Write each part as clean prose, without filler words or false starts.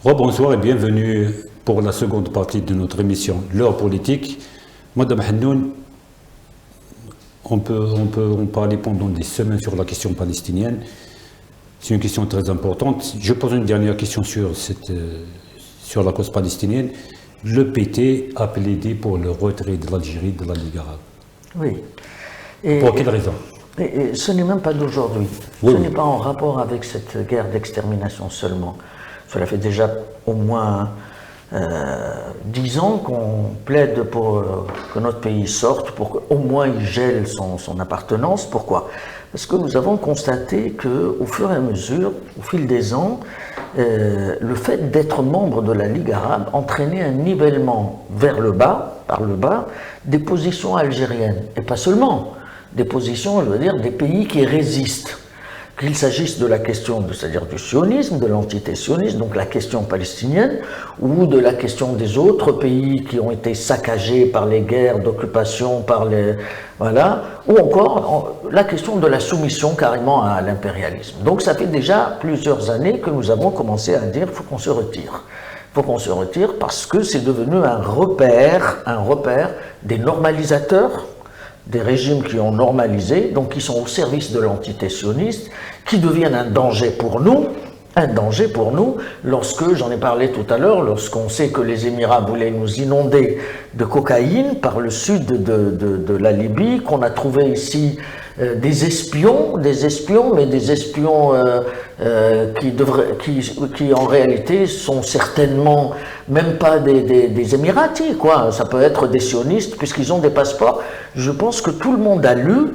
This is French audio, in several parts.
Rebonsoir et bienvenue pour la seconde partie de notre émission L'heure politique. Madame Hannoun, on peut en parler pendant des semaines sur la question palestinienne. C'est une question très importante. Je pose une dernière question sur la cause palestinienne. Le PT a plaidé pour le retrait de l'Algérie de la Ligue arabe. Oui. Pour quelle raison? Et ce n'est même pas d'aujourd'hui. Oui. Ce n'est pas en rapport avec cette guerre d'extermination seulement. Cela fait déjà au moins 10 ans qu'on plaide pour que notre pays sorte, pour qu'au moins il gèle son appartenance. Pourquoi? Parce que nous avons constaté qu'au fur et à mesure, au fil des ans, le fait d'être membre de la Ligue arabe entraînait un nivellement vers le bas, par le bas, des positions algériennes. Et pas seulement, des positions, je veux dire, des pays qui résistent. Qu'il s'agisse de la question, c'est-à-dire du sionisme, de l'entité sioniste, donc la question palestinienne, ou de la question des autres pays qui ont été saccagés par les guerres d'occupation, voilà, ou encore la question de la soumission carrément à l'impérialisme. Donc ça fait déjà plusieurs années que nous avons commencé à dire qu'il faut qu'on se retire. Il faut qu'on se retire parce que c'est devenu un repère des normalisateurs, des régimes qui ont normalisé, donc qui sont au service de l'entité sioniste, qui deviennent un danger pour nous, lorsque, j'en ai parlé tout à l'heure, lorsqu'on sait que les Émirats voulaient nous inonder de cocaïne par le sud de la Libye, qu'on a trouvé ici des espions, mais des espions qui en réalité sont certainement même pas des Émiratis, quoi. Ça peut être des sionistes puisqu'ils ont des passeports. Je pense que tout le monde a lu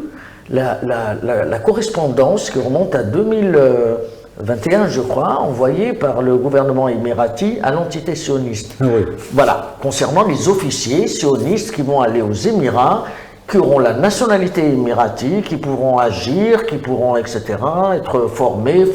la correspondance qui remonte à 2021, je crois, envoyée par le gouvernement émirati à l'entité sioniste. Oui. Voilà, concernant les officiers sionistes qui vont aller aux Émirats, qui auront la nationalité émirati, qui pourront agir, qui pourront, etc., être formés,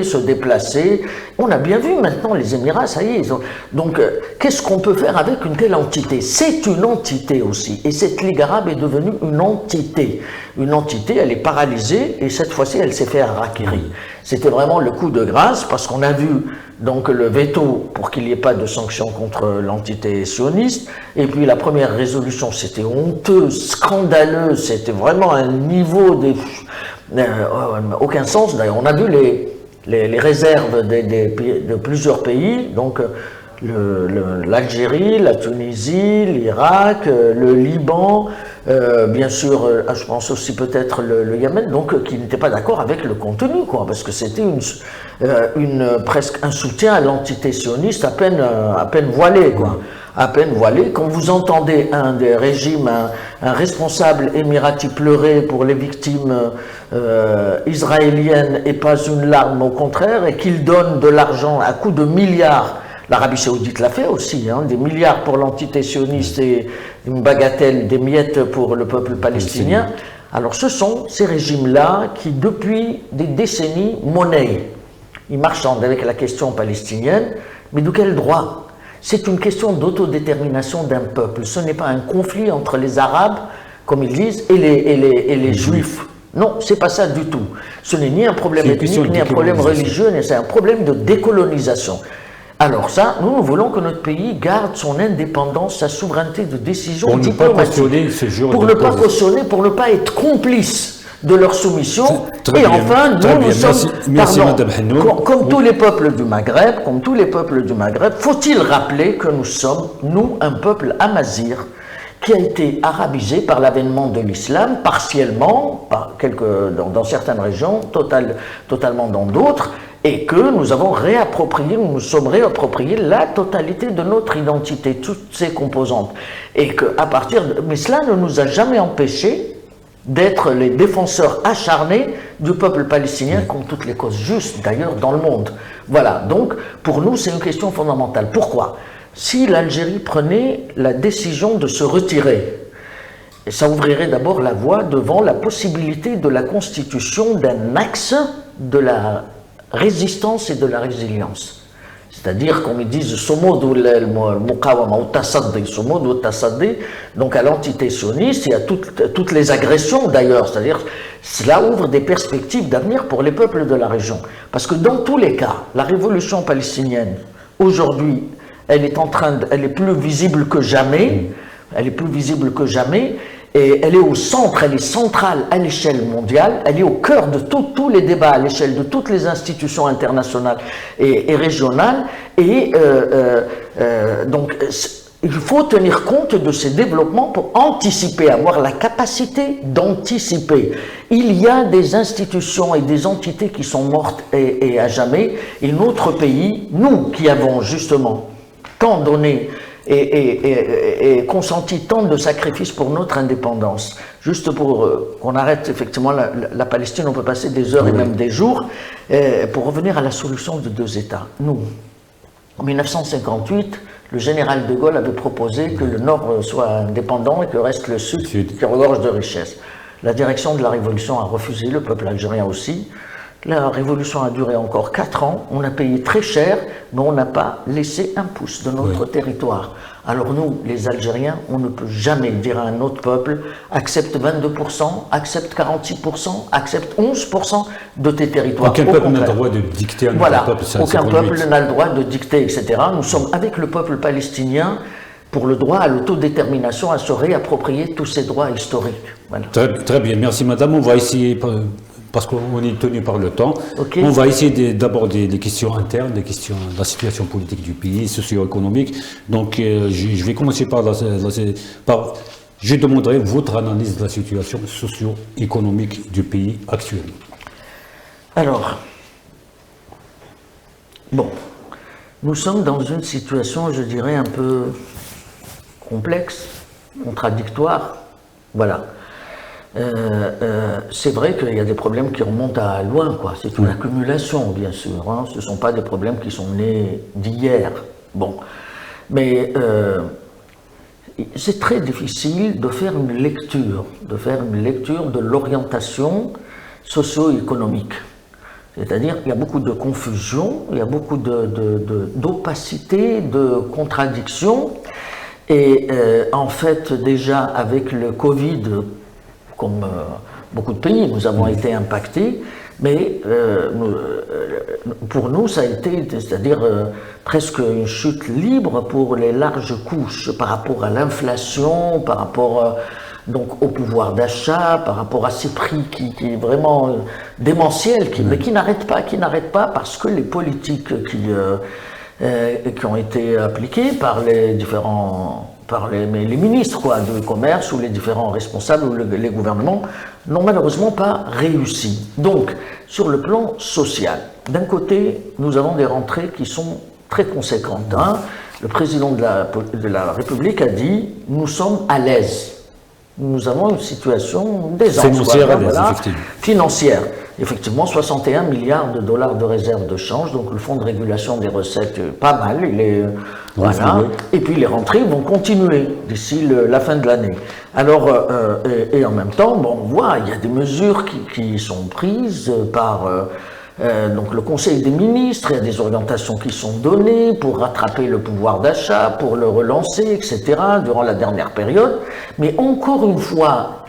se déplacer. On a bien vu maintenant les Émirats, ça y est. Donc, qu'est-ce qu'on peut faire avec une telle entité? C'est une entité aussi. Et cette Ligue arabe est devenue une entité. Une entité, elle est paralysée, et cette fois-ci, elle s'est fait harakiri. C'était vraiment le coup de grâce, parce qu'on a vu donc le veto pour qu'il n'y ait pas de sanctions contre l'entité sioniste, et puis la première résolution, c'était honteux, scandaleux, c'était vraiment un niveau aucun sens. D'ailleurs, on a vu les réserves de plusieurs pays, donc l'Algérie, la Tunisie, l'Irak, le Liban, bien sûr, je pense aussi peut-être le Yémen, donc qui n'étaient pas d'accord avec le contenu, quoi, parce que c'était presque un soutien à l'entité sioniste à peine voilé, quoi. À peine voilé. Quand vous entendez un des régimes, un responsable émirati pleurer pour les victimes israéliennes et pas une larme, au contraire, et qu'il donne de l'argent à coups de milliards. L'Arabie saoudite l'a fait aussi, hein, des milliards pour l'entité sioniste et une bagatelle, des miettes pour le peuple palestinien. Alors ce sont ces régimes-là qui, depuis des décennies, monnaient. Ils marchandent avec la question palestinienne, mais de quel droit? C'est une question d'autodétermination d'un peuple. Ce n'est pas un conflit entre les Arabes, comme ils disent, et les Juifs. Non, c'est pas ça du tout. Ce n'est ni un problème ethnique, ni un problème religieux, c'est un problème de décolonisation. Alors ça, nous voulons que notre pays garde son indépendance, sa souveraineté de décision diplomatique. Pour ne pas cautionner, pour ne pas être complice de leur soumission. Et enfin, nous sommes, comme tous les peuples du Maghreb, faut-il rappeler que nous sommes, nous, un peuple amazigh, qui a été arabisé par l'avènement de l'islam, partiellement, dans certaines régions, totalement dans d'autres, et que nous nous sommes réappropriés la totalité de notre identité, toutes ses composantes. Et mais cela ne nous a jamais empêchés d'être les défenseurs acharnés du peuple palestinien, comme toutes les causes justes d'ailleurs dans le monde. Voilà, donc pour nous c'est une question fondamentale. Pourquoi? Si l'Algérie prenait la décision de se retirer, et ça ouvrirait d'abord la voie devant la possibilité de la constitution d'un axe de la résistance et de la résilience. C'est-à-dire, comme ils disent, donc à l'entité sioniste et à toutes les agressions d'ailleurs, c'est-à-dire, cela ouvre des perspectives d'avenir pour les peuples de la région. Parce que dans tous les cas, la révolution palestinienne, Aujourd'hui, elle est plus visible que jamais. Elle est plus visible que jamais. Et elle est au centre, elle est centrale à l'échelle mondiale, elle est au cœur de tous les débats à l'échelle de toutes les institutions internationales et régionales. Et donc, il faut tenir compte de ces développements pour anticiper, avoir la capacité d'anticiper. Il y a des institutions et des entités qui sont mortes et à jamais, et notre pays, nous qui avons justement tant donné et consenti tant de sacrifices pour notre indépendance, juste pour qu'on arrête effectivement la Palestine, on peut passer des heures et même des jours, pour revenir à la solution de 2 États. Nous, en 1958, le général de Gaulle avait proposé que le Nord soit indépendant et que reste le Sud qui regorge de richesses. La direction de la Révolution a refusé, le peuple algérien aussi. La Révolution a duré encore 4 ans, on a payé très cher, mais on n'a pas laissé un pouce de notre territoire. Alors nous, les Algériens, on ne peut jamais dire à un autre peuple « accepte 22%, accepte 46%, accepte 11% de tes territoires ». Aucun peuple n'a le droit de dicter à un autre peuple. Aucun peuple n'a le droit de dicter, etc. Nous sommes avec le peuple palestinien pour le droit à l'autodétermination, à se réapproprier tous ces droits historiques. Voilà. Très bien, merci madame. On va essayer... parce qu'on est tenu par le temps. Okay. On va essayer d'aborder les questions internes, les questions de la situation politique du pays, socio-économique. Donc, je vais commencer je demanderai votre analyse de la situation socio-économique du pays actuellement. Alors, bon, nous sommes dans une situation, je dirais, un peu complexe, contradictoire. Voilà. C'est vrai qu'il y a des problèmes qui remontent à loin, quoi. C'est une accumulation, bien sûr. Hein. Ce ne sont pas des problèmes qui sont nés d'hier. Bon, mais c'est très difficile de faire une lecture de l'orientation socio-économique. C'est-à-dire qu'il y a beaucoup de confusion, il y a beaucoup d'opacité, de contradiction. Et en fait, déjà avec le Covid, comme beaucoup de pays, nous avons été impactés, mais pour nous, ça a été, c'est-à-dire presque une chute libre pour les larges couches par rapport à l'inflation, par rapport donc au pouvoir d'achat, par rapport à ces prix qui est vraiment démentiel, mais qui n'arrêtent pas parce que les politiques qui ont été appliquées par les différents les ministres du commerce ou les différents responsables ou les gouvernements n'ont malheureusement pas réussi. Donc, sur le plan social, d'un côté, nous avons des rentrées qui sont très conséquentes. Hein. Le président de la République a dit « nous sommes à l'aise ». Nous avons une situation d'aisance financière. Effectivement, 61 milliards de dollars de réserves de change, donc le fonds de régulation des recettes, pas mal, il est, voilà. Et puis les rentrées vont continuer d'ici la fin de l'année. Alors, et en même temps, bon, on voit, il y a des mesures qui sont prises par donc le Conseil des ministres, il y a des orientations qui sont données pour rattraper le pouvoir d'achat, pour le relancer, etc., durant la dernière période. Mais encore une fois,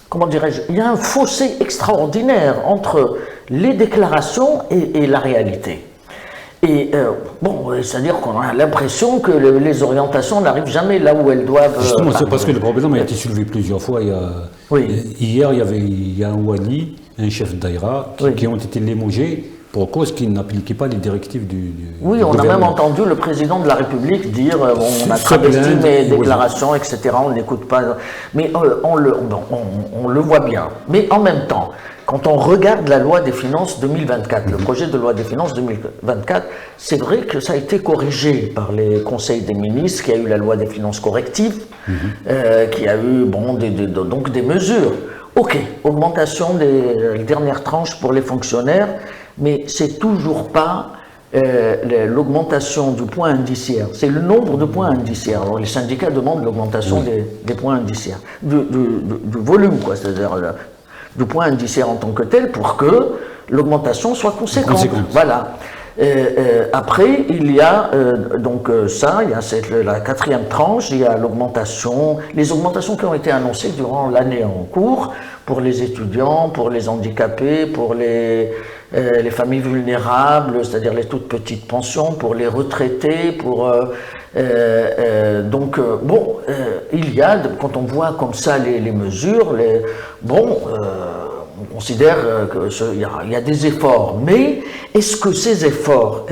comment dirais-je, il y a un fossé extraordinaire entre les déclarations et la réalité. Et bon, c'est-à-dire qu'on a l'impression que les orientations n'arrivent jamais là où elles doivent. Justement, c'est parce que le problème a été soulevé plusieurs fois. Hier, il y a un wali, un chef d'aïra, qui ont été limogés pour cause qu'ils n'appliquaient pas les directives du on a même entendu le président de la République dire on a travesti mes déclarations, etc., on n'écoute pas. Mais on le voit bien. Mais en même temps, quand on regarde la loi des finances 2024, le projet de loi des finances 2024, c'est vrai que ça a été corrigé par les conseils des ministres, qu'il y a eu la loi des finances correctives, qu'il y a eu donc des mesures. Ok, augmentation des dernières tranches pour les fonctionnaires, mais c'est toujours pas l'augmentation du point indiciaire, c'est le nombre de points indiciaires. Alors les syndicats demandent l'augmentation des points indiciaires, du volume, quoi, c'est-à-dire du point indiciaire en tant que tel, pour que l'augmentation soit conséquente. Voilà. Après, il y a donc ça, il y a la quatrième tranche, il y a l'augmentation, les augmentations qui ont été annoncées durant l'année en cours pour les étudiants, pour les handicapés, pour les les familles vulnérables, c'est-à-dire les toutes petites pensions, pour les retraités, pour il y a, quand on voit comme ça les mesures, on considère qu'il y a des efforts, mais est-ce que ces efforts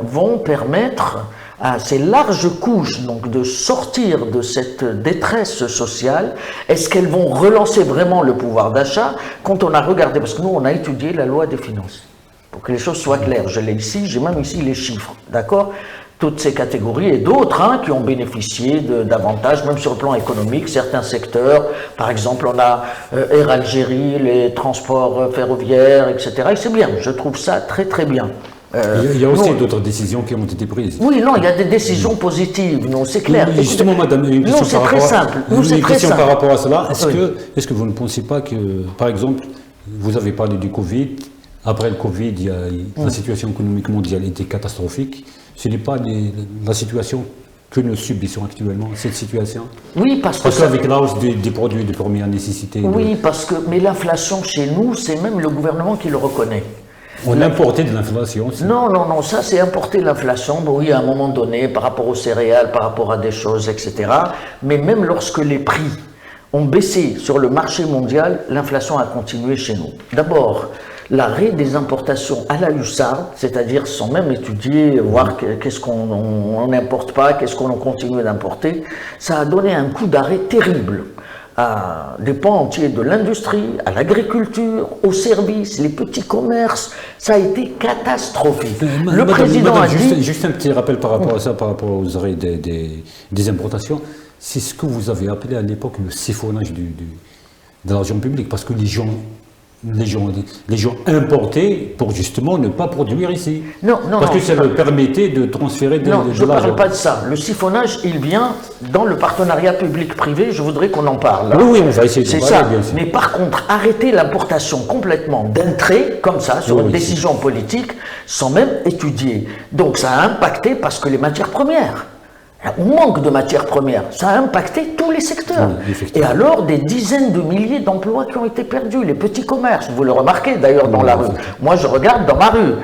vont permettre à ces larges couches donc, de sortir de cette détresse sociale? Est-ce qu'elles vont relancer vraiment le pouvoir d'achat? Quand on a regardé, parce que nous on a étudié la loi des finances, pour que les choses soient claires, je l'ai ici, j'ai même ici les chiffres, d'accord? Toutes ces catégories et d'autres qui ont bénéficié d'avantages, même sur le plan économique, certains secteurs, par exemple on a Air Algérie, les transports ferroviaires, etc. Et c'est bien, je trouve ça très très bien. Il y a aussi d'autres décisions qui ont été prises. Oui, non, il y a des décisions positives, non, c'est clair. Justement, madame, une question, par rapport à cela. Est-ce que vous ne pensez pas que, par exemple, vous avez parlé du Covid, après le Covid, la situation économique mondiale était catastrophique. Ce n'est pas la situation que nous subissons actuellement, cette situation? Oui, parce qu'avec la hausse des produits de première nécessité. Oui, mais l'inflation chez nous, c'est même le gouvernement qui le reconnaît. On importait de l'inflation. Non, ça c'est importer l'inflation, oui, à un moment donné, par rapport aux céréales, par rapport à des choses, etc. Mais même lorsque les prix ont baissé sur le marché mondial, l'inflation a continué chez nous. D'abord, l'arrêt des importations à la hussarde, c'est-à-dire sans même étudier, voir qu'est-ce qu'on n'importe pas, qu'est-ce qu'on continue d'importer, ça a donné un coup d'arrêt terrible à des pans entiers de l'industrie, à l'agriculture, aux services, les petits commerces. Ça a été catastrophique. Le président a dit... Juste un petit rappel par rapport à ça, par rapport aux arrêts des importations. C'est ce que vous avez appelé à l'époque le siphonnage de l'argent public, parce que les gens importaient pour justement ne pas produire ici. Parce que ça leur permettait de transférer de l'argent. Non, je ne parle pas de ça. Le siphonnage, il vient dans le partenariat public-privé. Je voudrais qu'on en parle. Oui, on va essayer de parler, bien sûr. Mais par contre, arrêter l'importation complètement d'un trait, comme ça, sur une décision politique, sans même étudier. Donc ça a impacté parce que les matières premières, on manque de matières premières. Ça a impacté tous les secteurs. Et alors, des dizaines de milliers d'emplois qui ont été perdus. Les petits commerces, vous le remarquez d'ailleurs dans la rue. Moi, je regarde dans ma rue.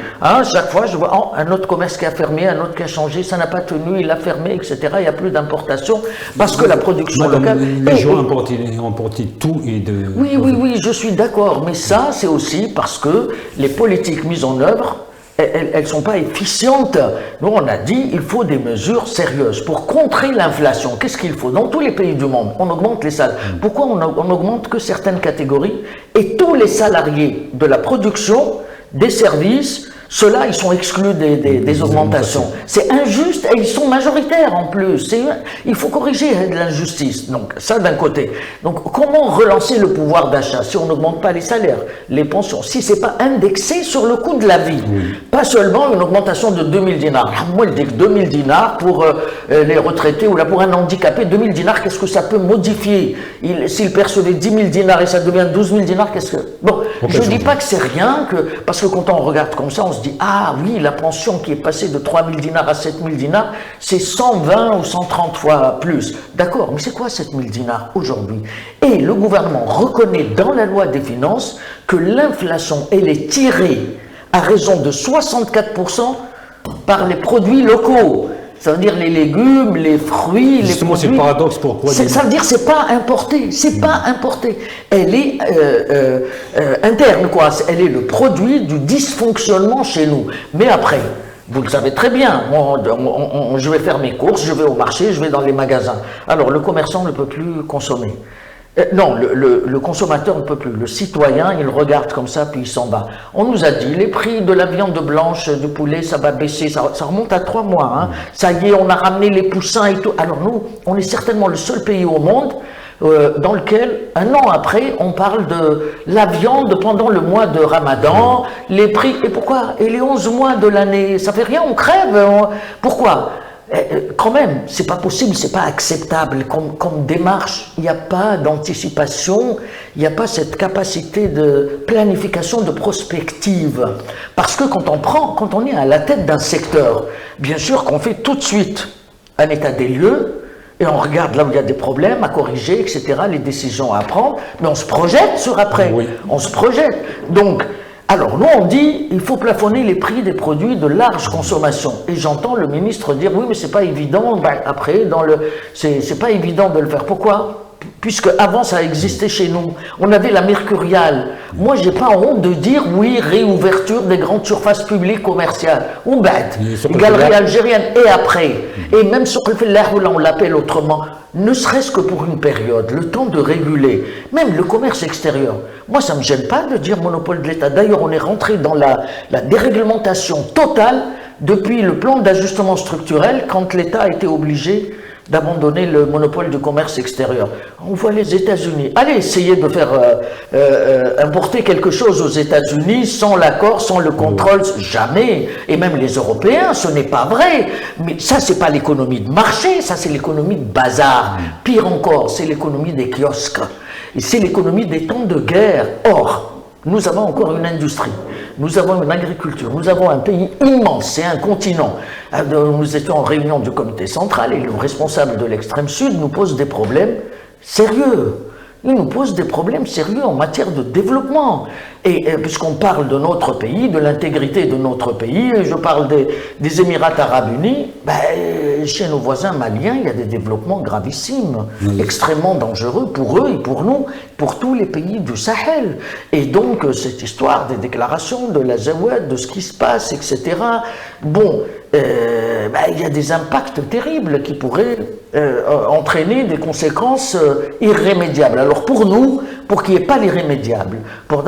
Chaque fois, je vois un autre commerce qui a fermé, un autre qui a changé, ça n'a pas tenu, il a fermé, etc. Il n'y a plus d'importation parce que la production locale... Les gens importaient tout et de... Oui, je suis d'accord. Mais ça, c'est aussi parce que les politiques mises en œuvre, elles ne sont pas efficientes. Nous, on a dit il faut des mesures sérieuses pour contrer l'inflation. Qu'est-ce qu'il faut? Dans tous les pays du monde, on augmente les salaires. Pourquoi on augmente que certaines catégories? Et tous les salariés de la production, des services, ceux-là, ils sont exclus des augmentations. C'est injuste et ils sont majoritaires en plus. Il faut corriger l'injustice. Donc, ça d'un côté. Donc, comment relancer le pouvoir d'achat si on n'augmente pas les salaires, les pensions, si ce n'est pas indexé sur le coût de la vie? Pas seulement une augmentation de 2000 dinars. Moi, je dis que 2000 dinars pour les retraités ou là pour un handicapé, 2000 dinars, qu'est-ce que ça peut modifier? S'il percevait 10 000 dinars et ça devient 12 000 dinars, qu'est-ce que... Bon, je ne dis pas que c'est rien, parce que quand on regarde comme ça, on se dit, ah oui, la pension qui est passée de 3 000 dinars à 7 000 dinars, c'est 120 ou 130 fois plus. D'accord, mais c'est quoi 7 000 dinars aujourd'hui? Et le gouvernement reconnaît dans la loi des finances que l'inflation, elle est tirée à raison de 64% par les produits locaux. Ça veut dire les légumes, les fruits, justement, les produits... c'est le paradoxe, pourquoi... Ça veut dire que c'est pas importé, c'est pas importé. Elle est interne, quoi. Elle est le produit du dysfonctionnement chez nous. Mais après, vous le savez très bien, je vais faire mes courses, je vais au marché, je vais dans les magasins. Alors, le commerçant ne peut plus consommer. Non, le consommateur ne peut plus. Le citoyen, il regarde comme ça, puis il s'en va. On nous a dit, les prix de la viande blanche, du poulet, ça va baisser. Ça remonte à 3 mois. Ça y est, on a ramené les poussins et tout. Alors nous, on est certainement le seul pays au monde dans lequel, un an après, on parle de la viande pendant le mois de Ramadan, les prix. Et pourquoi? Et les 11 mois de l'année, ça fait rien, on crève. Pourquoi? Quand même, c'est pas possible, c'est pas acceptable comme démarche. Il n'y a pas d'anticipation, il n'y a pas cette capacité de planification, de prospective. Parce que quand on est à la tête d'un secteur, bien sûr qu'on fait tout de suite un état des lieux, Et on regarde là où il y a des problèmes à corriger, etc., les décisions à prendre, mais on se projette sur après. Oui. On se projette. Donc, alors nous on dit, il faut plafonner les prix des produits de large consommation. Et j'entends le ministre dire, oui mais c'est pas évident, après, c'est pas évident de le faire. Pourquoi ? Puisque avant ça existait chez nous. On avait la mercuriale. Moi, j'ai pas honte de dire oui, réouverture des grandes surfaces publiques commerciales. Ou bête, galerie algérienne et après. Et même sur le fait là on l'appelle autrement, ne serait-ce que pour une période, le temps de réguler. Même le commerce extérieur. Moi, ça me gêne pas de dire monopole de l'État. D'ailleurs, on est rentré dans la déréglementation totale depuis le plan d'ajustement structurel quand l'État a été obligé d'abandonner le monopole du commerce extérieur. On voit les États-Unis. Allez essayer de faire importer quelque chose aux États-Unis sans l'accord, sans le contrôle, jamais. Et même les Européens, ce n'est pas vrai. Mais ça, c'est pas l'économie de marché, ça c'est l'économie de bazar. Pire encore, c'est l'économie des kiosques. Et c'est l'économie des temps de guerre. Or, nous avons encore une industrie, nous avons une agriculture, nous avons un pays immense, c'est un continent. Nous étions en réunion du comité central et le responsable de l'extrême sud nous pose des problèmes sérieux. Il nous pose des problèmes sérieux en matière de développement. Et puisqu'on parle de notre pays, de l'intégrité de notre pays, et je parle des Émirats arabes unis, chez nos voisins maliens, il y a des développements gravissimes, extrêmement dangereux pour eux et pour nous, pour tous les pays du Sahel. Et donc, cette histoire des déclarations de la Zawad, de ce qui se passe, etc., bon, il y a des impacts terribles qui pourraient entraîner des conséquences irrémédiables. Alors pour nous, pour qu'il n'y ait pas l'irrémédiable, nous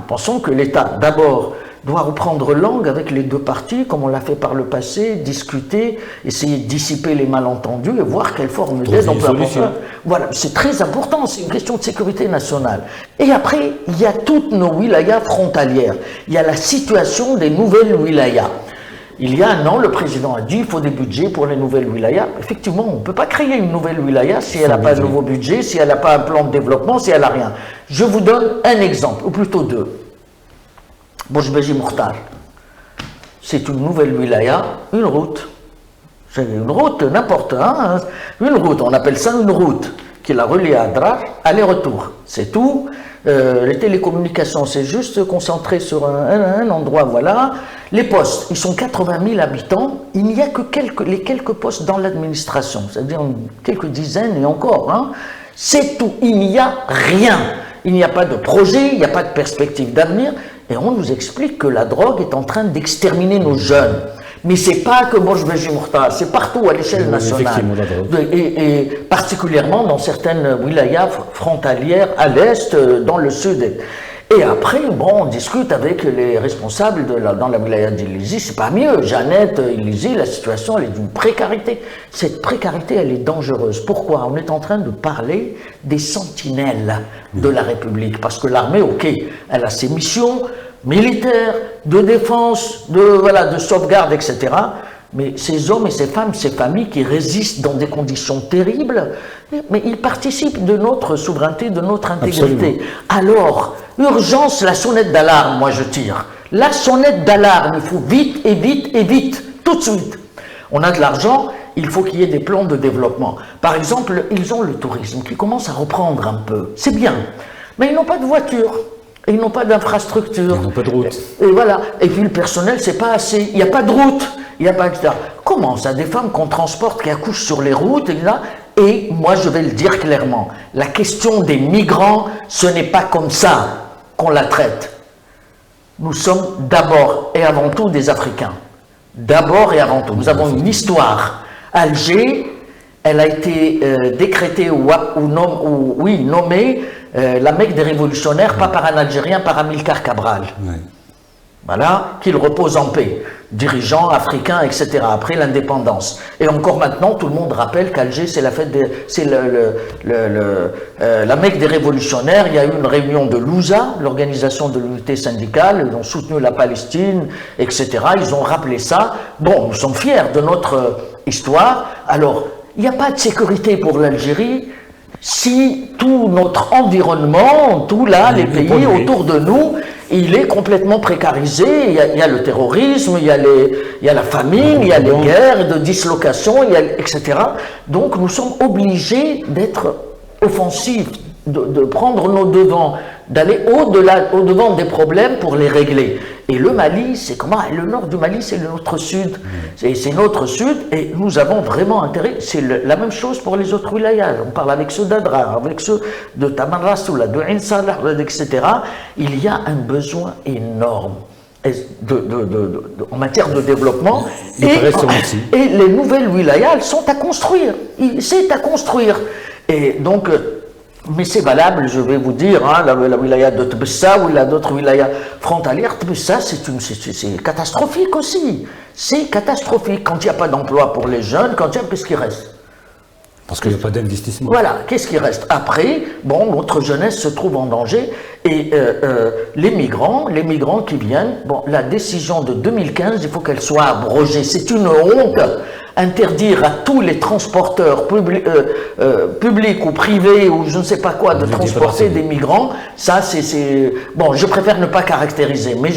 pensons que l'État, d'abord, doit reprendre langue avec les deux parties, comme on l'a fait par le passé, discuter, essayer de dissiper les malentendus et voir quelle forme d'aide on peut apporter. Voilà, c'est très important, c'est une question de sécurité nationale. Et après, il y a toutes nos wilayas frontalières. Il y a la situation des nouvelles wilayas. Il y a un an, le président a dit qu'il faut des budgets pour les nouvelles wilayas. Effectivement, on ne peut pas créer une nouvelle wilaya si elle n'a pas de nouveau budget, si elle n'a pas un plan de développement, si elle n'a rien. Je vous donne un exemple, ou plutôt deux. Bojbeji Mokhtar, c'est une nouvelle wilaya, une route. C'est une route, n'importe un, une route, on appelle ça une route, qui la relie à Adrar, aller-retour. C'est tout. Les télécommunications, c'est juste concentré sur un endroit, voilà. Les postes, ils sont 80 000 habitants, il n'y a que quelques postes dans l'administration, c'est-à-dire quelques dizaines et encore, hein. C'est tout, il n'y a rien. Il n'y a pas de projet, il n'y a pas de perspective d'avenir, et on nous explique que la drogue est en train d'exterminer nos jeunes. Mais c'est pas que Bojbeji Mokhtar, c'est partout à l'échelle nationale. Et particulièrement dans certaines wilayas frontalières à l'est, dans le sud. Et après, bon, on discute avec les responsables dans la wilaya d'Ilizi, c'est pas mieux. Jeannette, Ilizi, la situation, elle est d'une précarité. Cette précarité, elle est dangereuse. Pourquoi ? On est en train de parler des sentinelles de la République. Parce que l'armée, ok, elle a ses missions militaires, de défense, de sauvegarde, etc. Mais ces hommes et ces femmes, ces familles qui résistent dans des conditions terribles, mais ils participent de notre souveraineté, de notre intégrité. Absolument. Alors, urgence, la sonnette d'alarme, moi je tire. La sonnette d'alarme, il faut vite et vite et vite, tout de suite. On a de l'argent, il faut qu'il y ait des plans de développement. Par exemple, ils ont le tourisme qui commence à reprendre un peu. C'est bien, mais ils n'ont pas de voiture. Et ils n'ont pas d'infrastructure. Ils n'ont pas de route. Et voilà. Et puis le personnel, c'est pas assez. Il n'y a pas de route. Il n'y a pas, etc. Comment ça, des femmes qu'on transporte, qui accouchent sur les routes, etc. Et moi, je vais le dire clairement. La question des migrants, ce n'est pas comme ça qu'on la traite. Nous sommes d'abord et avant tout des Africains. D'abord et avant tout. Nous avons une histoire. Alger, elle a été décrétée nommée la Mecque des révolutionnaires, pas par un Algérien, par Amilcar Cabral. Oui. Voilà, qu'il repose en paix. Dirigeants africains, etc. Après l'indépendance. Et encore maintenant, tout le monde rappelle qu'Alger, c'est la fête c'est la Mecque des révolutionnaires. Il y a eu une réunion de l'USA, l'organisation de l'unité syndicale. Ils ont soutenu la Palestine, etc. Ils ont rappelé ça. Bon, nous sommes fiers de notre histoire. Alors, il n'y a pas de sécurité pour l'Algérie si tout notre environnement, tout là, les pays autour de nous, il est complètement précarisé. Il y a le terrorisme, il y a la famine, il y a les guerres de dislocation, etc. Donc nous sommes obligés d'être offensifs, de prendre nos devants, d'aller au-devant des problèmes pour les régler. Et le Mali, c'est comment? Le nord du Mali, c'est notre sud. C'est notre sud, et nous avons vraiment intérêt. C'est la même chose pour les autres wilayas. On parle avec ceux d'Adrar, avec ceux de Taman Rassoula, de Ain Salah, etc. Il y a un besoin énorme en matière de développement. Et les nouvelles wilayas, elles sont à construire. C'est à construire. Et donc, mais c'est valable, je vais vous dire, hein, la wilaya de Tbessa ou d'autres wilayas frontalières, Tbessa, c'est catastrophique aussi. C'est catastrophique. Quand il n'y a pas d'emploi pour les jeunes, qu'est-ce qui reste? Parce qu'il n'y a pas d'investissement. Voilà, qu'est-ce qui reste? Après, bon, notre jeunesse se trouve en danger, et les migrants qui viennent, bon, la décision de 2015, il faut qu'elle soit abrogée. C'est une honte. Interdire à tous les transporteurs publics ou privés ou je ne sais pas quoi de transporter des migrants, ça c'est... Bon, je préfère ne pas caractériser, mais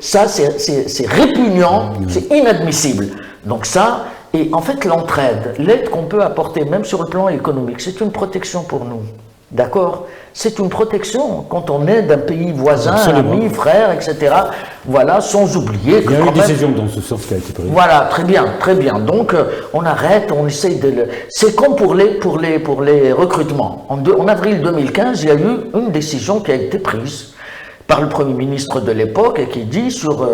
ça c'est répugnant, c'est inadmissible. Donc ça, et en fait l'entraide, l'aide qu'on peut apporter même sur le plan économique, c'est une protection pour nous. D'accord? C'est une protection quand on aide un pays voisin, ami, frère, etc. Voilà, sans oublier que... Il y a une décision dans ce sens qui a été prise. Voilà, très bien, très bien. Donc, on arrête, on essaye de... C'est comme pour les recrutements. En avril 2015, il y a eu une décision qui a été prise par le Premier ministre de l'époque et qui dit sur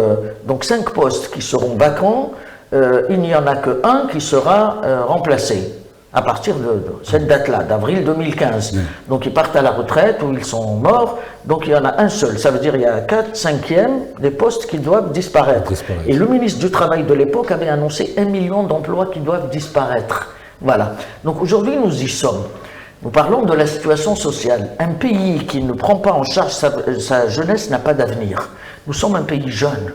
donc 5 postes qui seront vacants, il n'y en a qu'un qui sera remplacé. À partir de cette date-là, d'avril 2015. Donc ils partent à la retraite ou ils sont morts, donc il y en a un seul. Ça veut dire qu'il y a 4/5 des postes qui doivent disparaître. Et le ministre du Travail de l'époque avait annoncé 1 million d'emplois qui doivent disparaître. Voilà. Donc aujourd'hui nous y sommes. Nous parlons de la situation sociale. Un pays qui ne prend pas en charge sa jeunesse n'a pas d'avenir. Nous sommes un pays jeune.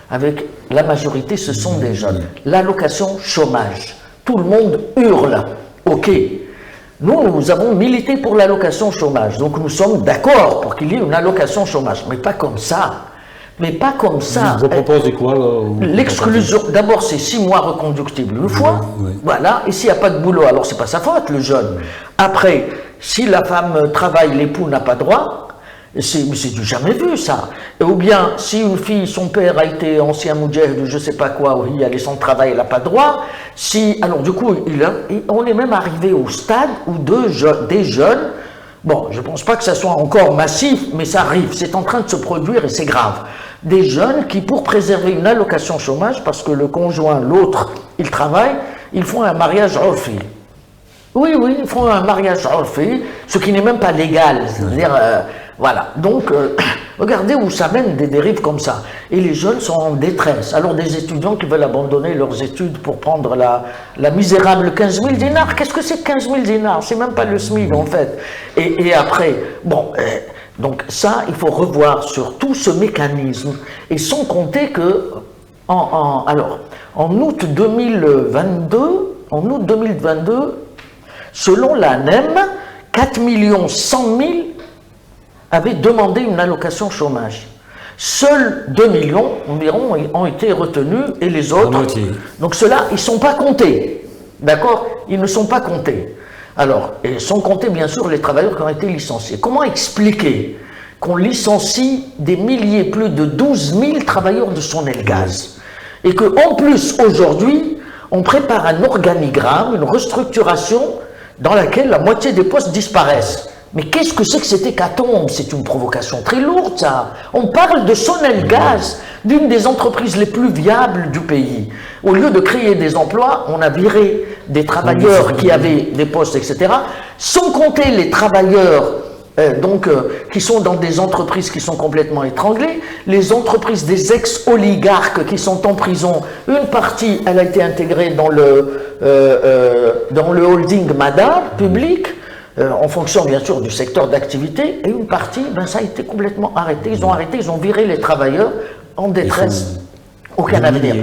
Avec la majorité, ce sont des jeunes. L'allocation chômage. Tout le monde hurle. OK. Nous avons milité pour l'allocation chômage. Donc nous sommes d'accord pour qu'il y ait une allocation chômage. Mais pas comme ça. Mais pas comme ça. Vous proposez quoi? L'exclusion. D'abord, c'est 6 mois reconductibles une fois. Oui. Voilà. Et s'il n'y a pas de boulot, alors c'est pas sa faute, le jeune. Après, si la femme travaille, l'époux n'a pas droit. C'est du jamais vu, ça. Ou bien, si une fille, son père a été ancien moudjahid ou je sais pas quoi, oui, elle est sans travail, elle n'a pas droit. Alors du coup, on est même arrivé au stade où des jeunes, bon, je ne pense pas que ça soit encore massif, mais ça arrive, c'est en train de se produire et c'est grave. Des jeunes qui, pour préserver une allocation chômage, parce que le conjoint, l'autre, il travaille, ils font un mariage orfi. Oui, ils font un mariage orfi, ce qui n'est même pas légal, c'est-à-dire... Voilà, donc regardez où ça mène des dérives comme ça. Et les jeunes sont en détresse. Alors des étudiants qui veulent abandonner leurs études pour prendre la misérable 15 000 dinars. Qu'est-ce que c'est 15 000 dinars? C'est même pas le SMIC en fait. Et après, bon, donc ça, il faut revoir sur tout ce mécanisme. Et sans compter que, en août 2022, selon l'ANEM, 4 100 000 avaient demandé une allocation chômage. Seuls 2 millions environ ont été retenus et les autres, donc ceux-là, ils ne sont pas comptés. D'accord? Ils ne sont pas comptés. Alors, et sont comptés bien sûr les travailleurs qui ont été licenciés. Comment expliquer qu'on licencie des milliers, plus de 12 000 travailleurs de Sonelgaz et qu'en plus, aujourd'hui, on prépare un organigramme, une restructuration dans laquelle la moitié des postes disparaissent? Mais qu'est-ce que c'est que cette hécatombe? C'est une provocation très lourde, ça. On parle de Sonelgaz, d'une des entreprises les plus viables du pays. Au lieu de créer des emplois, on a viré des travailleurs qui avaient des postes, etc. Sans compter les travailleurs qui sont dans des entreprises qui sont complètement étranglées, les entreprises des ex-oligarques qui sont en prison. Une partie, elle a été intégrée dans le holding Madar public, en fonction bien sûr du secteur d'activité, et une partie, ça a été complètement arrêté. Ils ont viré les travailleurs en détresse, aucun avenir.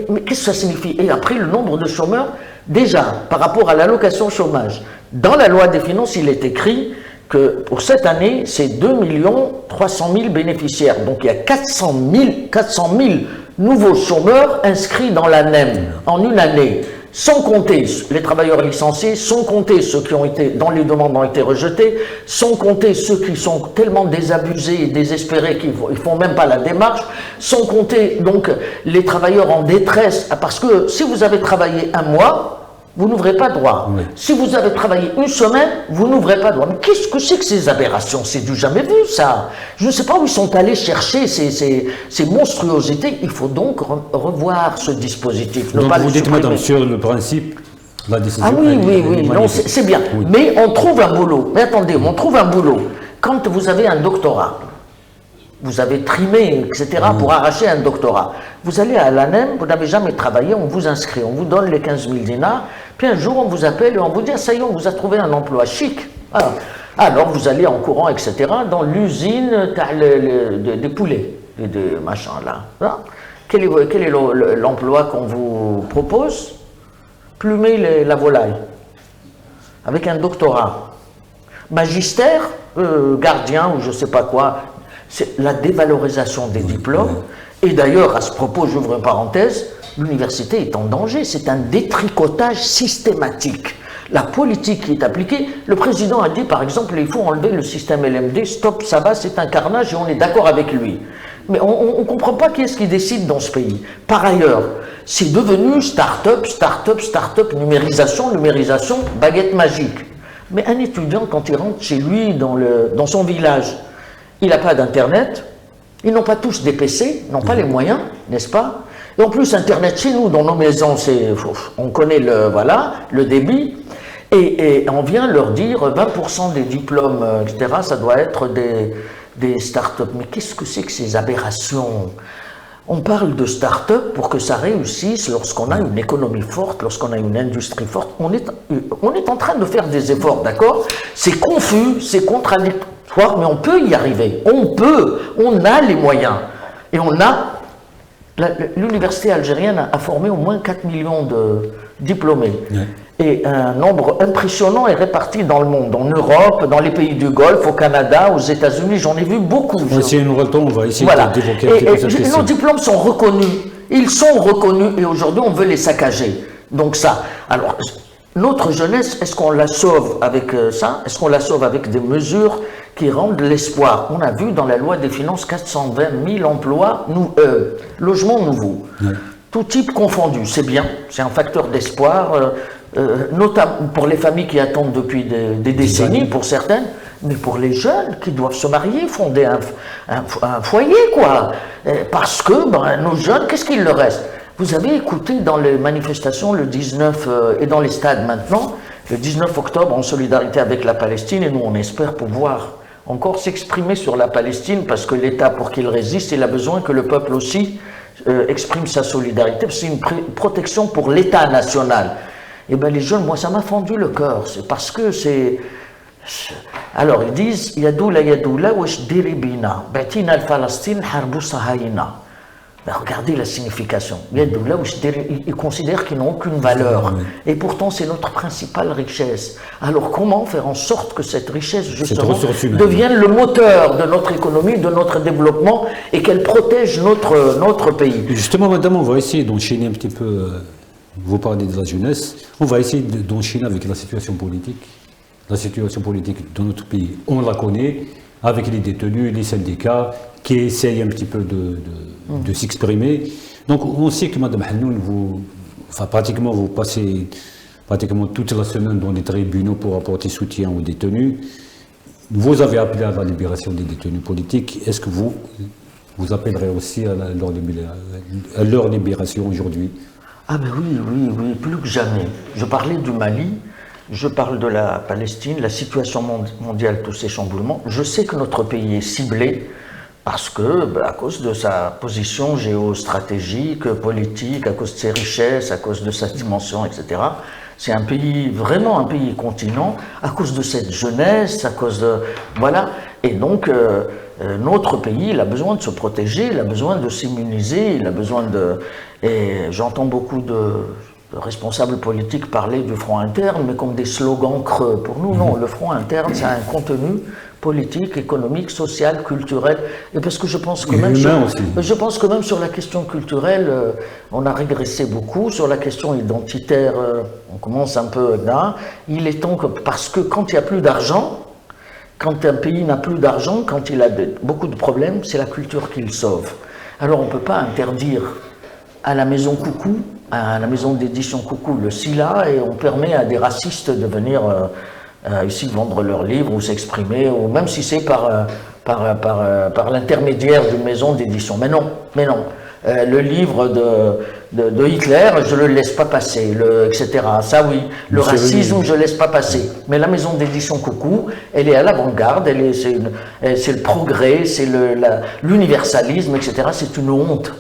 Mais qu'est-ce que ça signifie? Et après, le nombre de chômeurs, déjà, par rapport à l'allocation chômage, dans la loi des finances, il est écrit que pour cette année, c'est 2 300 000 bénéficiaires. Donc il y a 400 000 nouveaux chômeurs inscrits dans l'ANEM en une année, sans compter les travailleurs licenciés, sans compter ceux qui ont été, dont les demandes ont été rejetées, sans compter ceux qui sont tellement désabusés et désespérés qu'ils ne font même pas la démarche, sans compter donc les travailleurs en détresse, parce que si vous avez travaillé un mois, vous n'ouvrez pas droit. Oui. Si vous avez travaillé une semaine, vous n'ouvrez pas droit. Mais qu'est-ce que c'est que ces aberrations? C'est du jamais vu, ça. Je ne sais pas où ils sont allés chercher ces monstruosités. Il faut donc revoir ce dispositif. Donc vous dites, madame, sur le principe, la décision... Ah oui, non, c'est bien. Oui. Mais on trouve un boulot. Mais attendez, on trouve un boulot. Quand vous avez un doctorat, vous avez trimé, etc., pour arracher un doctorat. Vous allez à l'ANEM, vous n'avez jamais travaillé, on vous inscrit, on vous donne les 15 000 dinars, puis un jour on vous appelle et on vous dit, ça y est, on vous a trouvé un emploi chic. Alors vous allez en courant, etc., dans l'usine des poulets, des machins là. Quel est l'emploi qu'on vous propose? Plumer la volaille, avec un doctorat. Magistère, gardien ou je ne sais pas quoi. C'est la dévalorisation des diplômes. Et d'ailleurs, à ce propos, j'ouvre une parenthèse, l'université est en danger. C'est un détricotage systématique. La politique qui est appliquée, le président a dit, par exemple, il faut enlever le système LMD, stop, ça va, c'est un carnage et on est d'accord avec lui. Mais on ne comprend pas qui est-ce qui décide dans ce pays. Par ailleurs, c'est devenu start-up, numérisation, baguette magique. Mais un étudiant, quand il rentre chez lui, dans son village, il n'a pas d'Internet, ils n'ont pas tous des PC, ils n'ont pas les moyens, n'est-ce pas? Et en plus, Internet chez nous, dans nos maisons, on connaît le débit, et on vient leur dire 20% des diplômes, etc., ça doit être des start-up. Mais qu'est-ce que c'est que ces aberrations? On parle de start-up pour que ça réussisse lorsqu'on a une économie forte, lorsqu'on a une industrie forte. On est en train de faire des efforts, d'accord? C'est confus, c'est contradictoire, mais on peut y arriver. On a les moyens. Et l'université algérienne a formé au moins 4 millions de diplômés. Ouais. Et un nombre impressionnant est réparti dans le monde, en Europe, dans les pays du Golfe, au Canada, aux États-Unis, j'en ai vu beaucoup. Si nous aura le temps, on va essayer d'évoquer un petit peu cette question. Nos diplômes sont reconnus, ils sont reconnus, et aujourd'hui on veut les saccager. Donc ça, alors, notre jeunesse, est-ce qu'on la sauve avec ça? Est-ce qu'on la sauve avec des mesures qui rendent l'espoir? On a vu dans la loi des finances 420 000 emplois, logements nouveaux, tout type confondu, c'est bien, c'est un facteur d'espoir, notamment pour les familles qui attendent depuis des décennies, pour certaines, mais pour les jeunes qui doivent se marier, fonder un foyer, quoi. Parce que nos jeunes, qu'est-ce qu'il leur reste? Vous avez écouté dans les manifestations le 19 et dans les stades maintenant, le 19 octobre en solidarité avec la Palestine, et nous on espère pouvoir encore s'exprimer sur la Palestine parce que l'État, pour qu'il résiste, il a besoin que le peuple aussi exprime sa solidarité. C'est une protection pour l'État national. Et bien les jeunes, moi ça m'a fendu le cœur, c'est parce que c'est... Alors ils disent Yadoula Yadoula wesh diribina batina al-Falastin harbu sahayina. Regardez la signification. Yadoula wesh ils considèrent qu'ils n'ont aucune valeur. Et pourtant c'est notre principale richesse. Alors comment faire en sorte que cette richesse justement devienne le moteur de notre économie, de notre développement et qu'elle protège notre pays? Justement madame, on va essayer d'enchaîner un petit peu... Vous parlez de la jeunesse, on va essayer d'enchaîner avec la situation politique. La situation politique de notre pays, on la connaît, avec les détenus, les syndicats, qui essayent un petit peu de s'exprimer. Donc on sait que Mme Hannoun, pratiquement vous passez toute la semaine dans les tribunaux pour apporter soutien aux détenus. Vous avez appelé à la libération des détenus politiques. Est-ce que vous appellerez aussi à leur libération aujourd'hui? Ah ben oui, plus que jamais. Je parlais du Mali, je parle de la Palestine, la situation mondiale, tous ces chamboulements. Je sais que notre pays est ciblé parce que, à cause de sa position géostratégique, politique, à cause de ses richesses, à cause de sa dimension, etc. C'est un pays, vraiment un pays continent, à cause de cette jeunesse, à cause de... Voilà. Et donc... notre pays, il a besoin de se protéger, il a besoin de s'immuniser, il a besoin de... Et j'entends beaucoup le responsable politique parlait du front interne, mais comme des slogans creux. Pour nous, non, le front interne, ça a un contenu politique, économique, social, culturel. Et parce que je pense que même sur la question culturelle, on a régressé beaucoup. Sur la question identitaire, on commence un peu là. Il est temps que, parce que quand il n'y a plus d'argent, quand un pays n'a plus d'argent, quand il a beaucoup de problèmes, c'est la culture qui le sauve. Alors on ne peut pas interdire à la maison Coucou, à la maison d'édition Coucou, le SILA, et on permet à des racistes de venir ici vendre leurs livres ou s'exprimer, ou même si c'est par l'intermédiaire d'une maison d'édition. Mais non. Le livre de Hitler, je ne le laisse pas passer, etc. Ça oui, le racisme, je ne laisse pas passer. Mais la maison d'édition Coucou, elle est à l'avant-garde, c'est le progrès, c'est l'universalisme, etc. C'est une honte.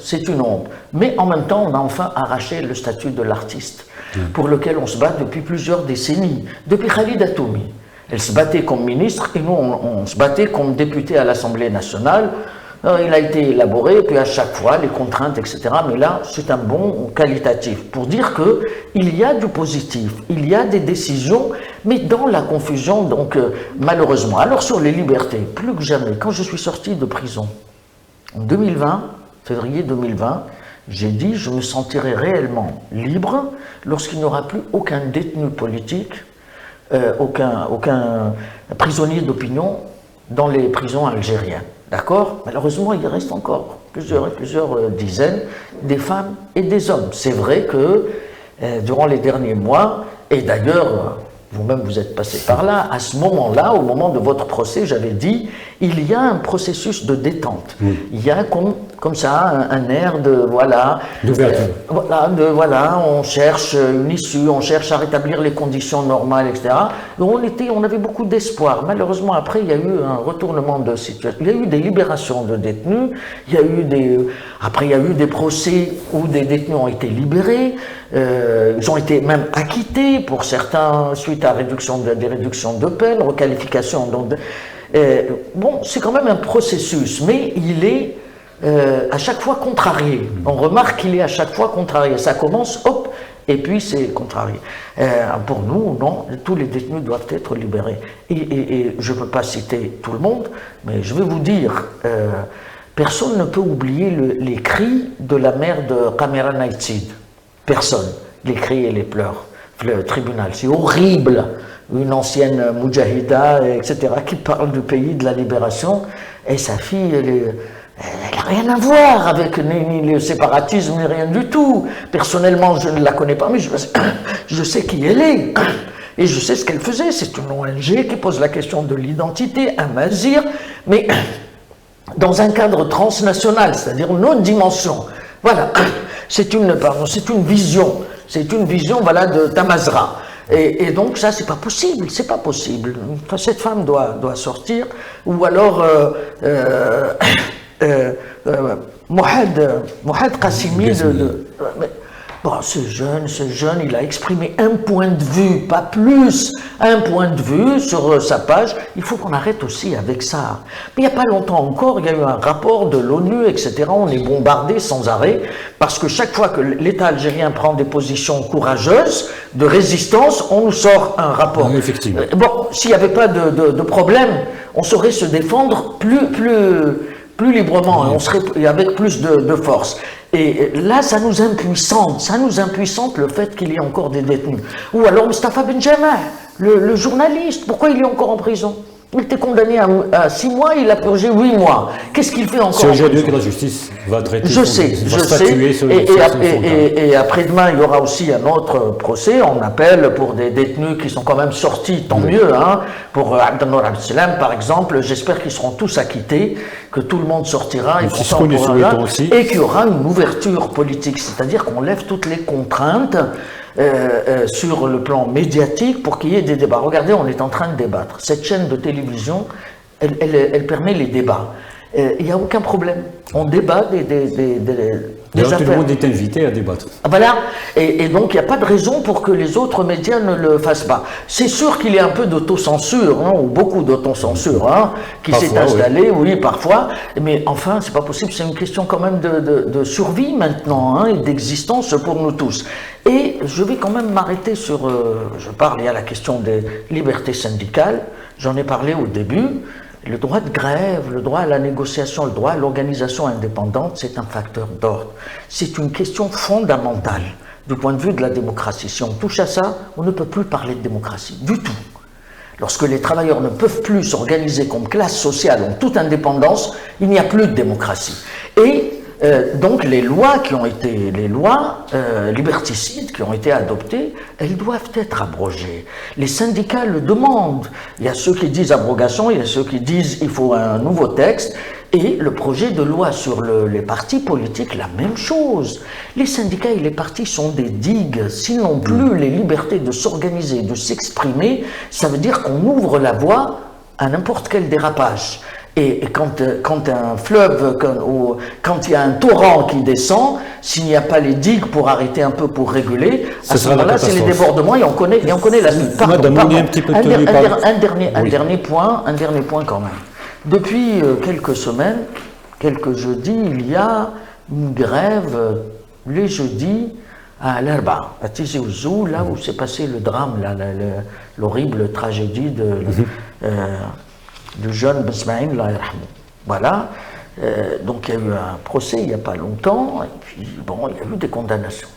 Mais en même temps, on a enfin arraché le statut de l'artiste, pour lequel on se bat depuis plusieurs décennies, depuis Khalida Toumi. Elle se battait comme ministre et nous, on se battait comme député à l'Assemblée nationale. Il a été élaboré, puis à chaque fois, les contraintes, etc. Mais là, c'est un bon qualitatif pour dire qu'il y a du positif, il y a des décisions, mais dans la confusion, donc malheureusement. Alors sur les libertés, plus que jamais, quand je suis sorti de prison, en 2020, février 2020, j'ai dit je me sentirai réellement libre lorsqu'il n'y aura plus aucun détenu politique, aucun prisonnier d'opinion dans les prisons algériennes. D'accord? Malheureusement, il reste encore plusieurs dizaines, des femmes et des hommes. C'est vrai que durant les derniers mois, et d'ailleurs, vous-même vous êtes passé par là, à ce moment-là, au moment de votre procès, j'avais dit, il y a un processus de détente. Oui. Il y a comme ça un air de, voilà, on cherche une issue, on cherche à rétablir les conditions normales, etc. On avait beaucoup d'espoir. Malheureusement, après, il y a eu un retournement de situation. Il y a eu des libérations de détenus, après, il y a eu des procès où des détenus ont été libérés, ils ont été même acquittés pour certains suite à des réductions de peine, requalification. Donc, bon, c'est quand même un processus, mais il est à chaque fois contrarié. On remarque qu'il est à chaque fois contrarié. Ça commence, hop, et puis c'est contrarié. Pour nous, non, tous les détenus doivent être libérés. Et je ne peux pas citer tout le monde, mais je vais vous dire, personne ne peut oublier les cris de la mère de Kamera Naïtsid. Personne. Les cris et les pleurs. Le tribunal, c'est horrible. Une ancienne moudjahida, etc., qui parle du pays de la libération, et sa fille, elle n'a rien à voir avec ni le séparatisme, ni rien du tout. Personnellement, je ne la connais pas, mais je sais qui elle est. Et je sais ce qu'elle faisait. C'est une ONG qui pose la question de l'identité, un mazir, mais dans un cadre transnational, c'est-à-dire une autre dimension. Voilà, c'est une vision. C'est une vision, voilà, de Tamazra. Et donc ça, c'est pas possible. Enfin, cette femme doit sortir. Ou alors Mohad Qassimi bon, ce jeune, il a exprimé un point de vue, pas plus, un point de vue sur sa page. Il faut qu'on arrête aussi avec ça. Mais il n'y a pas longtemps encore, il y a eu un rapport de l'ONU, etc. On est bombardé sans arrêt, parce que chaque fois que l'État algérien prend des positions courageuses, de résistance, on nous sort un rapport. Oui, effectivement. Bon, s'il n'y avait pas de problème, on saurait se défendre plus librement, hein, on serait avec plus de force. Et là, ça nous impuissante le fait qu'il y ait encore des détenus. Ou alors Mustafa Benjamah, le journaliste, pourquoi il est encore en prison? Il était condamné à 6 mois, il a purgé 8 mois. Qu'est-ce qu'il fait encore? C'est aujourd'hui que la justice va traiter. Je sais. Et après-demain, il y aura aussi un autre procès. On appelle pour des détenus qui sont quand même sortis, tant mieux. Hein, pour Abdelnour Abdeslam, par exemple, j'espère qu'ils seront tous acquittés, que tout le monde sortira et qu'il y aura une ouverture politique, c'est-à-dire qu'on lève toutes les contraintes sur le plan médiatique pour qu'il y ait des débats. Regardez, on est en train de débattre. Cette chaîne de télévision, elle permet les débats. Il n'y a aucun problème. On débat D'ailleurs, tout le monde est invité à débattre. Voilà, et donc il n'y a pas de raison pour que les autres médias ne le fassent pas. C'est sûr qu'il y a un peu d'autocensure, ou beaucoup d'autocensure, qui s'est installée, oui, parfois, mais enfin, c'est pas possible, c'est une question quand même de survie maintenant, et d'existence pour nous tous. Et je vais quand même m'arrêter sur, je parle, il y a la question des libertés syndicales, j'en ai parlé au début. Le droit de grève, le droit à la négociation, le droit à l'organisation indépendante, c'est un facteur d'ordre. C'est une question fondamentale du point de vue de la démocratie. Si on touche à ça, on ne peut plus parler de démocratie, du tout. Lorsque les travailleurs ne peuvent plus s'organiser comme classe sociale en toute indépendance, il n'y a plus de démocratie. Et donc les lois qui ont été, les lois liberticides qui ont été adoptées, elles doivent être abrogées. Les syndicats le demandent. Il y a ceux qui disent abrogation, il y a ceux qui disent il faut un nouveau texte. Et le projet de loi sur les partis politiques, la même chose. Les syndicats et les partis sont des digues. S'ils n'ont plus les libertés de s'organiser, de s'exprimer, ça veut dire qu'on ouvre la voie à n'importe quel dérapage. Et quand un fleuve, quand il y a un torrent qui descend, s'il n'y a pas les digues pour arrêter un peu, pour réguler, à ce moment-là, c'est les débordements et on connaît la suite. Un dernier point quand même. Depuis quelques semaines, quelques jeudis, il y a une grève les jeudis à l'Arba, à Tizi Ouzou, là où s'est passé le drame, l'horrible tragédie du jeune Besmaïn, Allah yarhamou. Voilà, donc il y a eu un procès il n'y a pas longtemps, et puis bon, il y a eu des condamnations.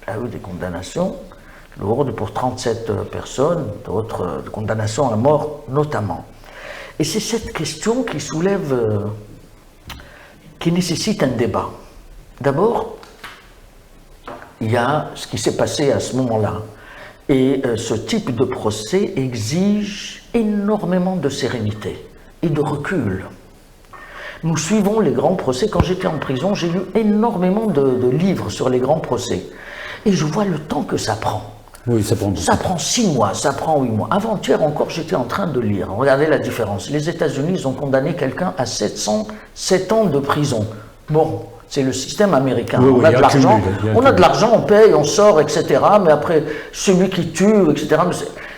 Il y a eu des condamnations lourdes pour 37 personnes, d'autres condamnations à mort notamment. Et c'est cette question qui soulève, qui nécessite un débat. D'abord, il y a ce qui s'est passé à ce moment-là. Et ce type de procès exige énormément de sérénité et de recul. Nous suivons les grands procès. Quand j'étais en prison, j'ai lu énormément de livres sur les grands procès. Et je vois le temps que ça prend. Oui, ça prend beaucoup. Ça prend 6 mois, ça prend 8 mois. Avant-hier encore, j'étais en train de lire. Regardez la différence. Les États-Unis ont condamné quelqu'un à 707 ans de prison. Bon, c'est le système américain. Oui, on a de l'argent, on paye, on sort, etc. Mais après, celui qui tue, etc.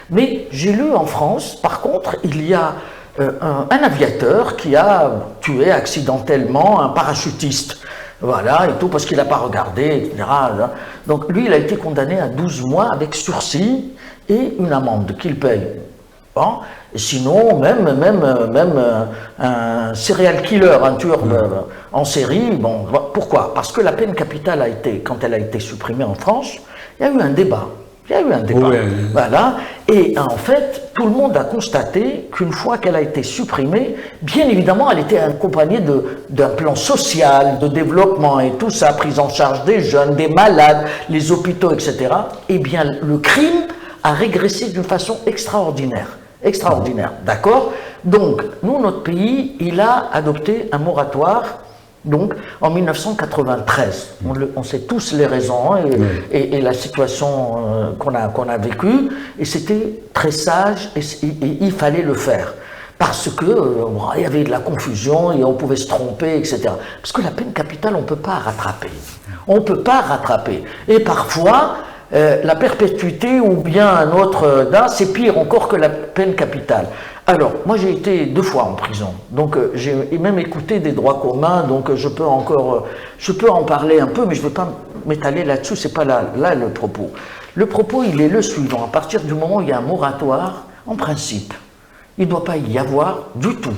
Mais j'ai lu en France, par contre, il y a un aviateur qui a tué accidentellement un parachutiste. Voilà, et tout, parce qu'il n'a pas regardé, etc. Donc lui, il a été condamné à 12 mois avec sursis et une amende qu'il paye. Bon. Et sinon, même un serial killer, un tueur en série, bon, pourquoi? Parce que la peine capitale a été, quand elle a été supprimée en France, il y a eu un débat. Il y a eu un débat. Oui. Voilà. Et en fait, tout le monde a constaté qu'une fois qu'elle a été supprimée, bien évidemment, elle était accompagnée d'un plan social, de développement et tout ça, prise en charge des jeunes, des malades, les hôpitaux, etc. Eh bien, le crime a régressé d'une façon extraordinaire. Extraordinaire, d'accord? Donc, nous, notre pays, il a adopté un moratoire. Donc, en 1993, on sait tous les raisons et la situation qu'on a vécue, et c'était très sage et il fallait le faire. Parce que il y avait de la confusion et on pouvait se tromper, etc. Parce que la peine capitale, on ne peut pas rattraper. On ne peut pas rattraper. Et parfois, la perpétuité ou bien un autre c'est pire encore que la peine capitale. Alors, moi j'ai été 2 fois en prison, donc j'ai même écouté des droits communs, donc je peux en parler un peu, mais je ne veux pas m'étaler là-dessus, c'est pas là le propos. Le propos, il est le suivant: à partir du moment où il y a un moratoire, en principe, il ne doit pas y avoir du tout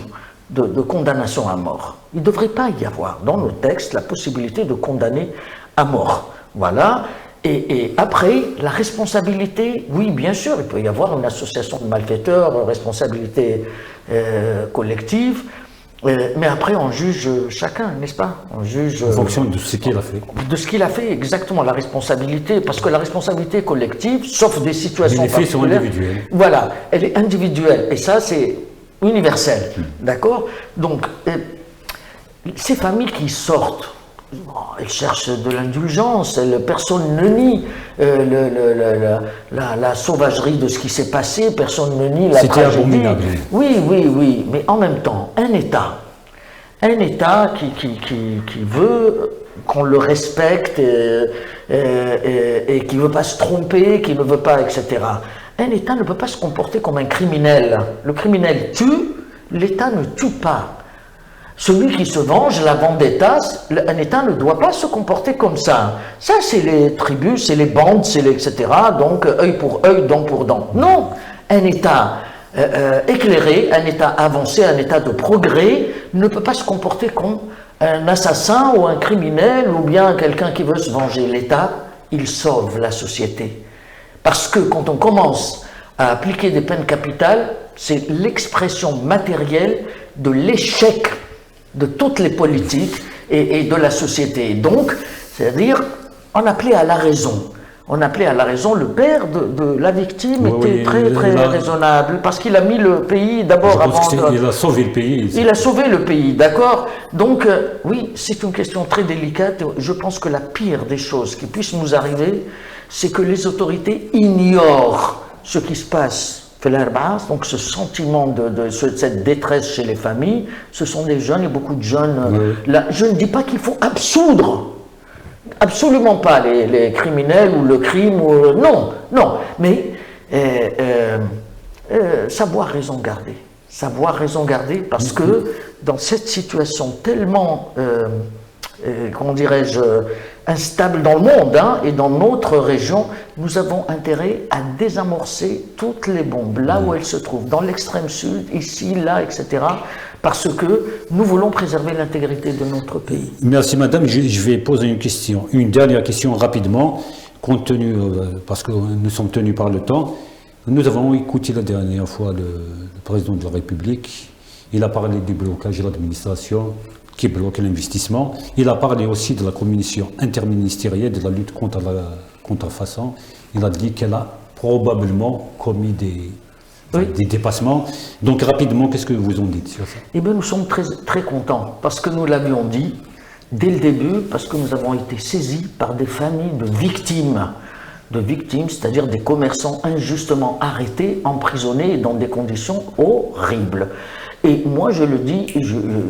de condamnation à mort. Il ne devrait pas y avoir dans le texte la possibilité de condamner à mort. Voilà. Et après, la responsabilité, oui, bien sûr, il peut y avoir une association de malfaiteurs, responsabilité collective, mais après, on juge chacun, n'est-ce pas? On juge en fonction de ce qu'il a fait. De ce qu'il a fait, exactement, la responsabilité, parce que la responsabilité collective, sauf des situations particulières, les faits sont individuels. Voilà, elle est individuelle, et ça, c'est universel, d'accord? Donc, ces familles qui sortent, elles cherchent de l'indulgence, personne ne nie la sauvagerie de ce qui s'est passé, personne ne nie la tragédie. C'était abominable. Oui, mais en même temps, un État qui veut qu'on le respecte et qui ne veut pas se tromper, qui ne veut pas, etc. Un État ne peut pas se comporter comme un criminel. Le criminel tue, l'État ne tue pas. Celui qui se venge, la vendetta, un État ne doit pas se comporter comme ça. Ça, c'est les tribus, c'est les bandes, c'est les etc. Donc, œil pour œil, dent pour dent. Non, un État éclairé, un État avancé, un État de progrès ne peut pas se comporter comme un assassin ou un criminel ou bien quelqu'un qui veut se venger. L'État, il sauve la société. Parce que quand on commence à appliquer des peines capitales, c'est l'expression matérielle de l'échec de toutes les politiques et de la société. Donc, c'est-à-dire, on appelait à la raison. On appelait à la raison. Le père de la victime était très raisonnable parce qu'il a mis le pays d'abord avant. Il a sauvé le pays. Il a sauvé le pays, d'accord. Donc, oui, c'est une question très délicate. Je pense que la pire des choses qui puissent nous arriver, c'est que les autorités ignorent ce qui se passe. Donc ce sentiment cette détresse chez les familles, ce sont des jeunes et beaucoup de jeunes. Là, je ne dis pas qu'il faut absoudre, absolument pas les criminels ou le crime, non, mais savoir raison garder. Savoir raison garder parce que dans cette situation tellement, comment dirais-je, instable dans le monde et dans notre région, nous avons intérêt à désamorcer toutes les bombes, là où elles se trouvent, dans l'extrême sud, ici, là, etc., parce que nous voulons préserver l'intégrité de notre pays. Merci madame, je vais poser une dernière question rapidement, compte tenu, parce que nous sommes tenus par le temps. Nous avons écouté la dernière fois le président de la République, il a parlé des blocages de l'administration, qui bloque l'investissement. Il a parlé aussi de la commission interministérielle de la lutte contre la contrefaçon. Il a dit qu'elle a probablement commis des dépassements. Donc rapidement, qu'est-ce que vous en dites sur ça? Eh bien, nous sommes très, très contents parce que nous l'avions dit dès le début, parce que nous avons été saisis par des familles de victimes, c'est-à-dire des commerçants injustement arrêtés, emprisonnés dans des conditions horribles. Et moi, je le dis,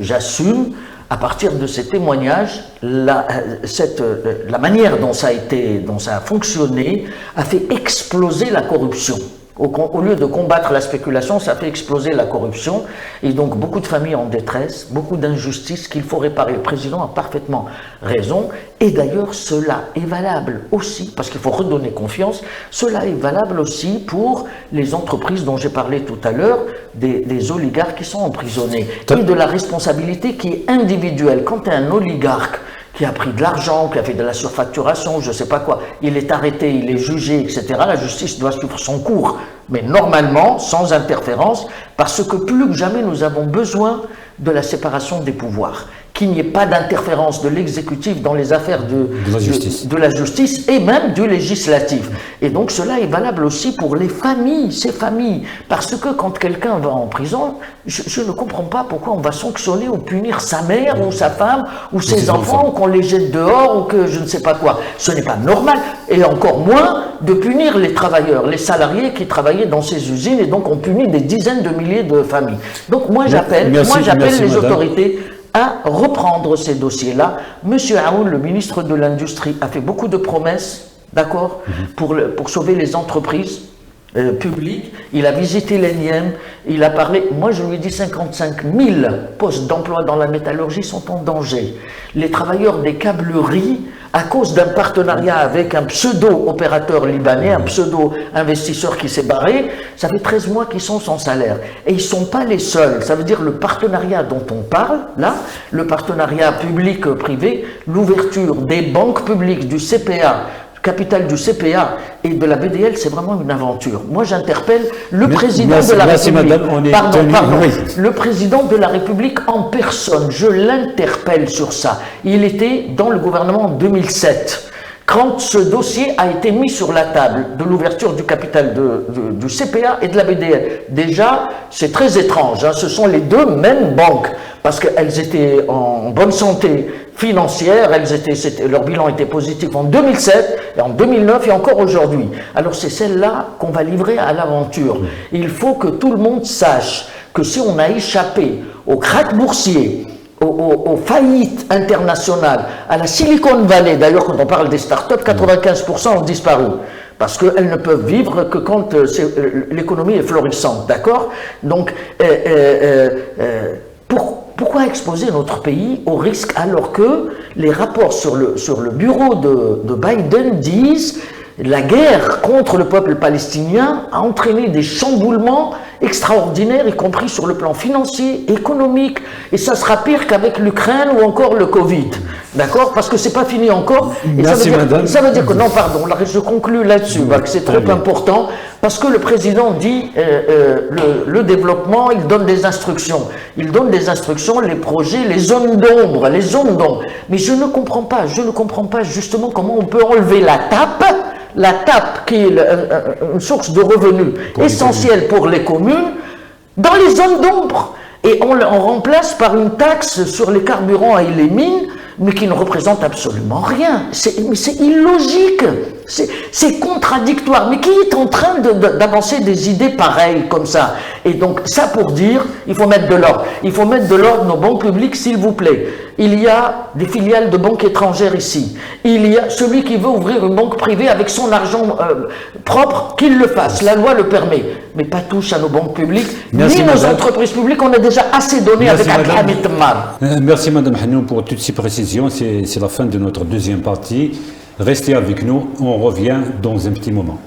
j'assume, à partir de ces témoignages, la manière dont ça a fonctionné a fait exploser la corruption. Au lieu de combattre la spéculation, ça fait exploser la corruption. Et donc, beaucoup de familles en détresse, beaucoup d'injustices qu'il faut réparer. Le président a parfaitement raison. Et d'ailleurs, cela est valable aussi, parce qu'il faut redonner confiance, cela est valable aussi pour les entreprises dont j'ai parlé tout à l'heure, des oligarques qui sont emprisonnés. Et de la responsabilité qui est individuelle. Quand tu es un oligarque qui a pris de l'argent, qui a fait de la surfacturation, je ne sais pas quoi, il est arrêté, il est jugé, etc. La justice doit suivre son cours, mais normalement, sans interférence, parce que plus que jamais, nous avons besoin de la séparation des pouvoirs, qu'il n'y ait pas d'interférence de l'exécutif dans les affaires de la justice et même du législatif. Et donc cela est valable aussi pour les familles, ces familles, parce que quand quelqu'un va en prison, je ne comprends pas pourquoi on va sanctionner ou punir sa mère ou sa femme ou ses enfants ou qu'on les jette dehors ou que je ne sais pas quoi. Ce n'est pas normal, et encore moins de punir les travailleurs, les salariés qui travaillaient dans ces usines, et donc on punit des dizaines de milliers de familles. Donc moi j'appelle les autorités à reprendre ces dossiers-là. Monsieur Aoun, le ministre de l'Industrie, a fait beaucoup de promesses, d'accord, pour sauver les entreprises publiques. Il a visité l'ENIEM, il a parlé, moi je lui ai dit 55 000 postes d'emploi dans la métallurgie sont en danger. Les travailleurs des câbleries, à cause d'un partenariat avec un pseudo-opérateur libanais, un pseudo-investisseur qui s'est barré, ça fait 13 mois qu'ils sont sans salaire. Et ils ne sont pas les seuls. Ça veut dire le partenariat dont on parle, là, le partenariat public-privé, l'ouverture des banques publiques, du CPA, capital du CPA et de la BDL, c'est vraiment une aventure. Moi, j'interpelle le président de la République. Le président de la République en personne. Je l'interpelle sur ça. Il était dans le gouvernement en 2007. Quand ce dossier a été mis sur la table de l'ouverture du capital du CPA et de la BDL, déjà, c'est très étrange. Ce sont les deux mêmes banques parce qu'elles étaient en bonne santé financière, leur bilan était positif en 2007, et en 2009 et encore aujourd'hui. Alors c'est celle-là qu'on va livrer à l'aventure. Il faut que tout le monde sache que si on a échappé au krach boursier, aux faillites internationales, à la Silicon Valley, d'ailleurs quand on parle des startups, 95% ont disparu, parce qu'elles ne peuvent vivre que quand l'économie est florissante, d'accord? Donc, pourquoi exposer notre pays au risque alors que les rapports sur le bureau de Biden disent la guerre contre le peuple palestinien a entraîné des chamboulements extraordinaires, y compris sur le plan financier, économique, et ça sera pire qu'avec l'Ukraine ou encore le Covid, d'accord? Parce que c'est pas fini encore. Et merci, madame. Ça veut dire que, non, pardon, là, je conclus là-dessus, que c'est trop important, parce que le président dit le développement, il donne des instructions. Il donne des instructions, les projets, les zones d'ombre, Mais je ne comprends pas justement comment on peut enlever la tape qui est une source de revenus essentielle pour les communes, dans les zones d'ombre. Et on remplace par une taxe sur les carburants et les mines, mais qui ne représente absolument rien. C'est illogique, c'est contradictoire. Mais qui est en train d'avancer des idées pareilles comme ça? Et donc ça pour dire, il faut mettre de l'ordre. Il faut mettre de l'ordre nos banques publiques, s'il vous plaît. Il y a des filiales de banques étrangères ici. Il y a celui qui veut ouvrir une banque privée avec son argent propre, qu'il le fasse. La loi le permet. Mais pas touche à nos banques publiques, ni nos entreprises publiques. On a déjà assez donné avec Hamid Mar. Merci Madame Hannoun pour toutes ces précisions. C'est la fin de notre deuxième partie. Restez avec nous, on revient dans un petit moment.